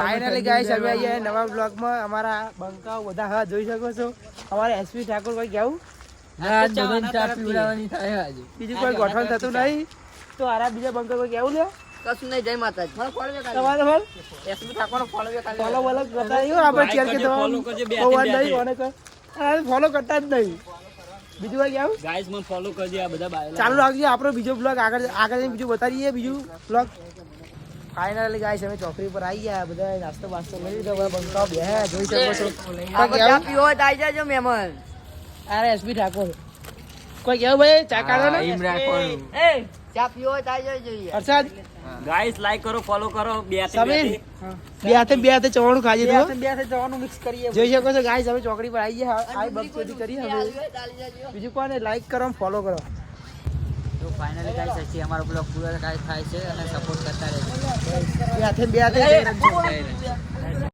Finally guys અમે અહીંયા નવા બ્લોગમાં અમારા બંકાઓ બધા હા જોઈ શકો છો. અમારે એસપી ઠાકોર કોઈ કેવું બીજું કોઈ ગોઠવણ થતું નહીં તો આરા બીજા બંકા કોઈ કેવું લે કશું નહીં. જય માતાજી. તમારે phone SP Thakor follow follow બોલો કરતા નહીં આપણે શેર કે ફોલો કરતા જ નહીં. બીજું કોઈ કેવું ગાઈસ મને ફોલો કરજો. આ બધા બાયલા ચાલુ રાખજો. આપણો બીજો બ્લોગ આગળ બીજું બતાવીએ બીજું બ્લોગ. ફાઇનલી ગાઈસ અમે ચોકડી પર આવી ગયા. બધા નાસ્તો બાસ્તો લઈ લીધો. બંકાઓ બે જોઈ શકો છો. ચા પીવો હોય તો આવી જાજો મહેમાન. અરે એસપી ઠાકોર કોઈ કેવું ભાઈ ચા કાઢો ને એ ચા પીવો હોય તો આવી જાજો જોઈએ. હર્ષદ ગાઈસ લાઈક કરો ફોલો કરો. સમીર બે હાથે ચવાણું ખાજે તો બે સાથે જવાનું મિક્સ કરીએ. જોઈ શકો છો ગાઈસ અમે ચોકડી પર આવી ગયા. આઈ બગ ચોરી કરી હવે બીજું કોને લાઈક કરો ફોલો કરો. તો ફાઇનલી ગાઈસ પછી અમારો બ્લોગ પૂરો થાય છે અને સપોર્ટ કરતા રહેજો. બે હાથે